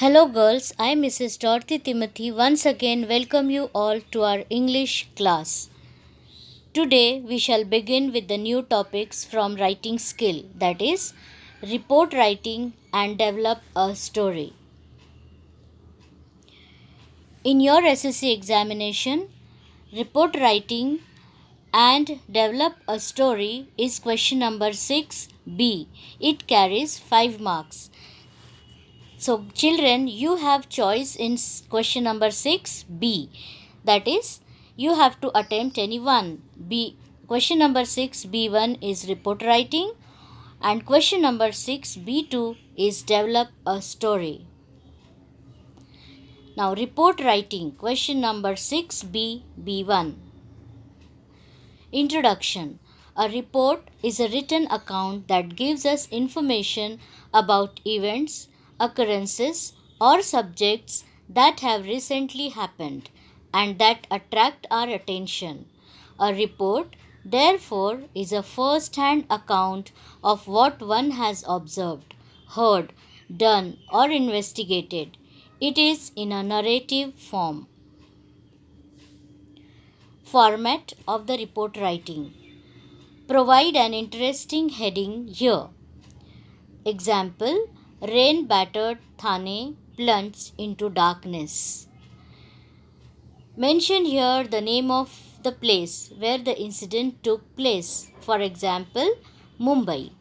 Hello, girls. I am Mrs. Dorothy Timothy. Once again, welcome you all to our English class. Today, we shall begin with the new topics from writing skill, that is, report writing and develop a story. In your SSC examination, report writing and develop a story is question number 6B. It carries 5 marks. So, children, you have choice in question number 6B. That is, you have to attempt any one. Question number 6B1 is report writing, and question number 6B2 is develop a story. Now, report writing, question number 6B1. Introduction. A report is a written account that gives us information about events, occurrences, or subjects that have recently happened and that attract our attention. A report, therefore, is a first hand account of what one has observed, heard, done, or investigated. It is in a narrative form. Format of the report writing. Provide an interesting heading here. Example, rain battered Thane plunged into darkness. Mention here the name of the place where the incident took place. For example, Mumbai.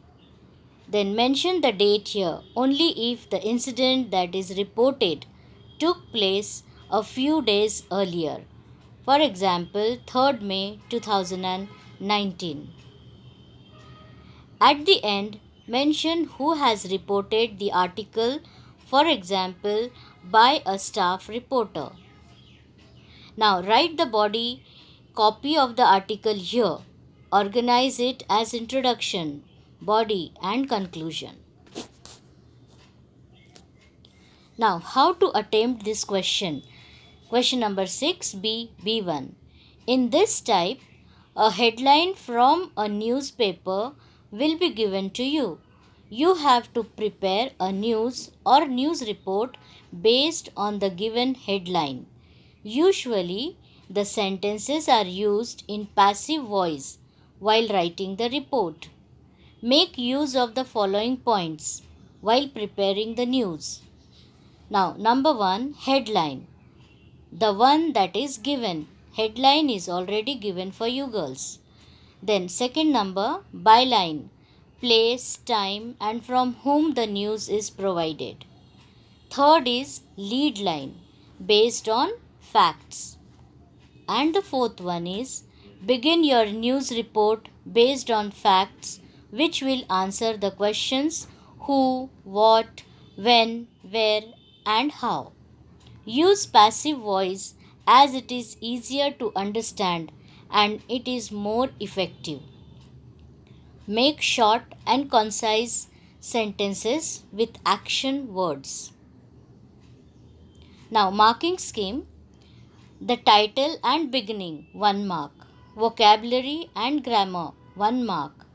Then mention the date here only if the incident that is reported took place a few days earlier. For example, 3rd May 2019. At the end, mention who has reported the article, for example, by a staff reporter. Now, write the body copy of the article here. Organize it as introduction, body, and conclusion. Now, how to attempt this question? Question number 6B1. In this type, a headline from a newspaper will be given to you. You have to prepare a news or news report based on the given headline. Usually, the sentences are used in passive voice while writing the report. Make use of the following points while preparing the news. Now, number 1, headline. The one that is given. Headline is already given for you girls. Then second number, byline. Place, time, and from whom the news is provided. Third is lead line, based on facts. And the fourth one is begin your news report based on facts which will answer the questions who, what, when, where, and how. Use passive voice as it is easier to understand and it is more effective. Make short and concise sentences with action words. Now, marking scheme. The title and beginning 1 mark. Vocabulary and grammar 1 mark.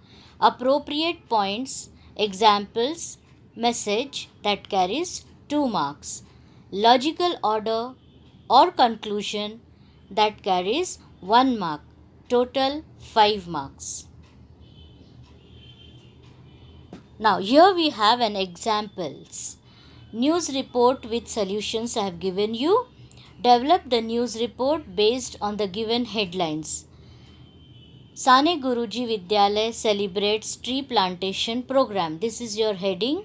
Appropriate points, examples, message that carries 2 marks. Logical order or conclusion that carries 1 mark. Total 5 marks. Now here we have an examples. News report with solutions I have given you. Develop the news report based on the given headlines. Sane Guruji Vidyalaya celebrates tree plantation program. This is your heading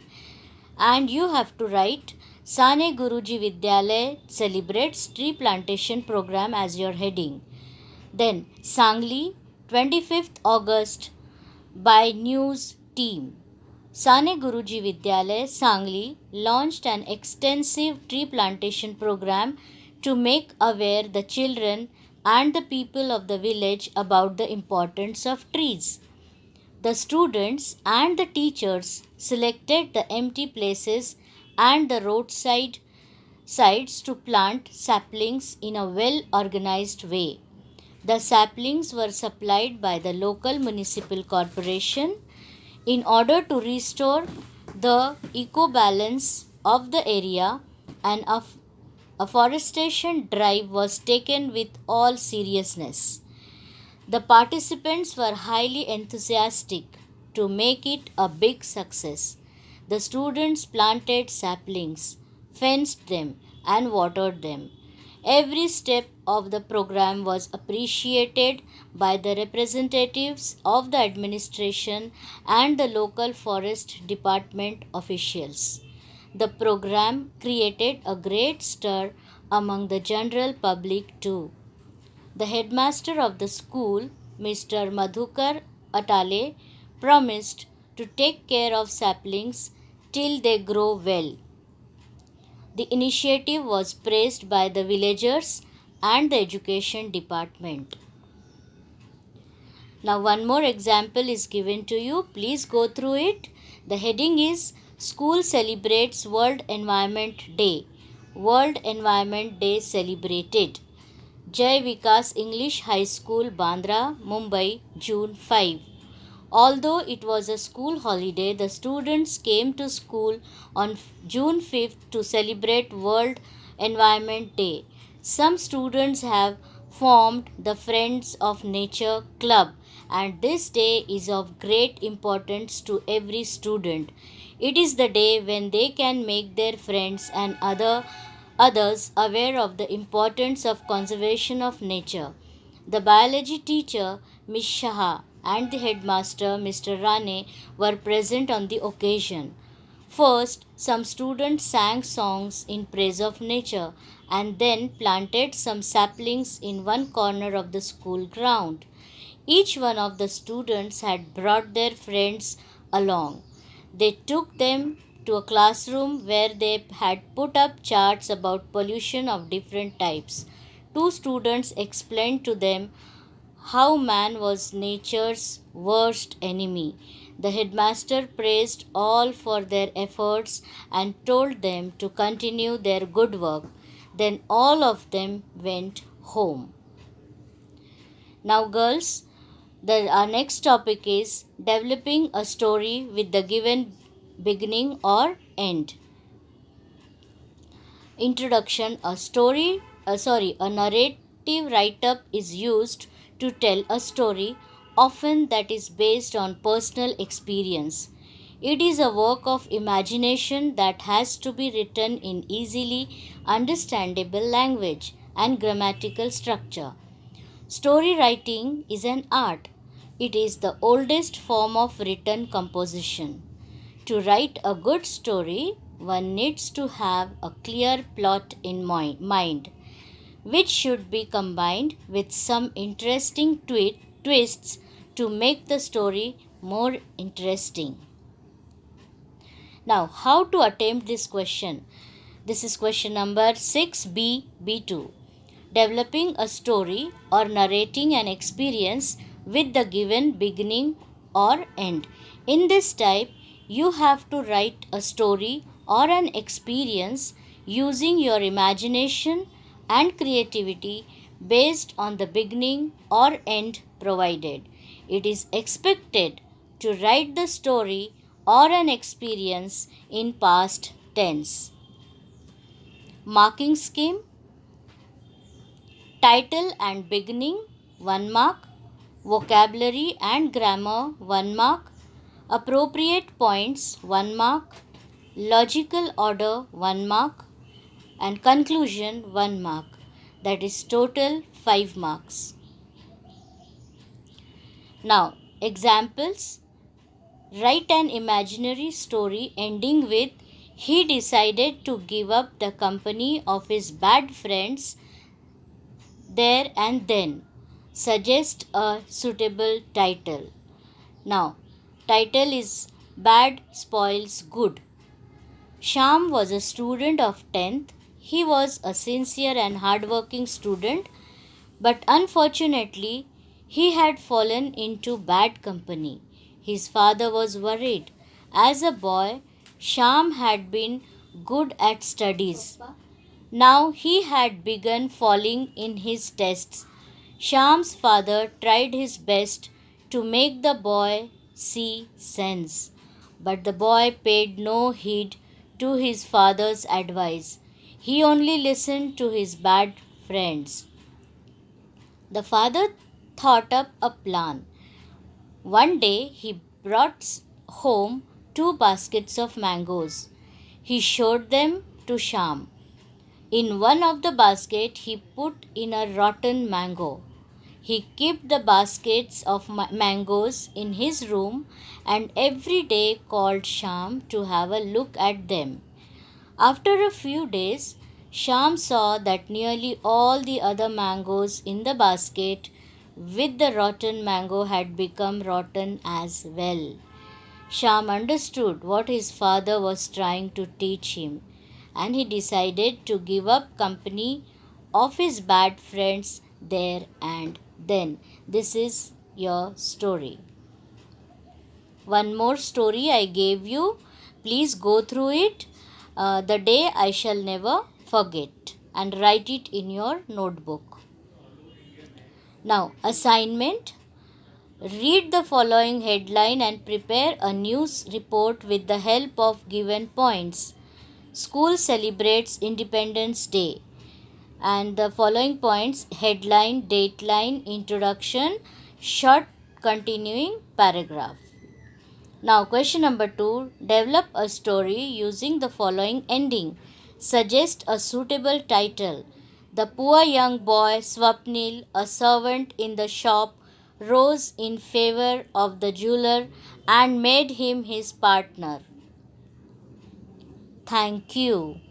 and you have to write Sane Guruji Vidyalaya celebrates tree plantation program as your heading. Then Sangli 25th August by news team. Sane Guruji Vidyalaya Sangli launched an extensive tree plantation program to make aware the children and the people of the village about the importance of trees. The students and the teachers selected the empty places and the roadside sites to plant saplings in a well organized way. The saplings were supplied by the local municipal corporation in order to restore the eco balance of the area. and afforestation drive was taken with all seriousness. The participants were highly enthusiastic to make it a big success. The students planted saplings, fenced them, and watered them. Every step of the program was appreciated by the representatives of the administration and the local forest department officials. The program created a great stir among the general public too. The headmaster of the school, Mr. Madhukar Atale, promised to take care of saplings till they grow well. The initiative was praised by the villagers and the education department. Now, one more example is given to you. Please go through it. The heading is School Celebrates World Environment Day. World Environment Day celebrated. Jai Vikas English High School, Bandra, Mumbai, June 5. Although it was a school holiday, the students came to school on June 5th to celebrate World Environment Day. Some students have formed the Friends of Nature Club, and this day is of great importance to every student. It is the day when they can make their friends and others aware of the importance of conservation of nature. The biology teacher, Miss Shah, and the headmaster, Mr. Rane, were present on the occasion. First, some students sang songs in praise of nature and then planted some saplings in one corner of the school ground. Each one of the students had brought their friends along. They took them to a classroom where they had put up charts about pollution of different types. Two students explained to them how man was nature's worst enemy. The headmaster praised all for their efforts and told them to continue their good work. Then all of them went home. Now, girls, our next topic is developing a story with the given beginning or end. Introduction. A narrative write up is used to tell a story, often that is based on personal experience. It is a work of imagination that has to be written in easily understandable language and grammatical structure. Story writing is an art. It is the oldest form of written composition. To write a good story, one needs to have a clear plot in mind, which should be combined with some interesting twists to make the story more interesting. Now, how to attempt this question? This is question number 6B, B2. Developing a story or narrating an experience with the given beginning or end. In this type, you have to write a story or an experience using your imagination and creativity based on the beginning or end provided. It is expected to write the story or an experience in past tense. Marking scheme. Title and beginning 1 mark, vocabulary and grammar 1 mark, appropriate points 1 mark, logical order 1 mark, and conclusion 1 mark. That is total 5 marks. Now, examples. Write an imaginary story ending with he decided to give up the company of his bad friends there and then. Suggest a suitable title. Now, title is Bad Spoils Good. Sham was a student of 10th. He was a sincere and hardworking student, but unfortunately, he had fallen into bad company. His father was worried. As a boy, Sham had been good at studies. Now he had begun falling in his tests. Sham's father tried his best to make the boy see sense, but the boy paid no heed to his father's advice. He only listened to his bad friends. The father thought up a plan. One day he brought home two baskets of mangoes. He showed them to Sham. In one of the baskets he put in a rotten mango. He kept the baskets of mangoes in his room and every day called Sham to have a look at them. After a few days, Sham saw that nearly all the other mangoes in the basket with the rotten mango had become rotten as well. Sham understood what his father was trying to teach him, and he decided to give up company of his bad friends there and then. This is your story. One more story I gave you. Please go through it. The day I shall never forget, and write it in your notebook. Now, assignment. Read the following headline and prepare a news report with the help of given points. School celebrates Independence Day. And the following points: headline, dateline, introduction, short continuing paragraph. Now, question number 2, develop a story using the following ending. Suggest a suitable title. The poor young boy Swapnil, a servant in the shop, rose in favor of the jeweler and made him his partner. Thank you.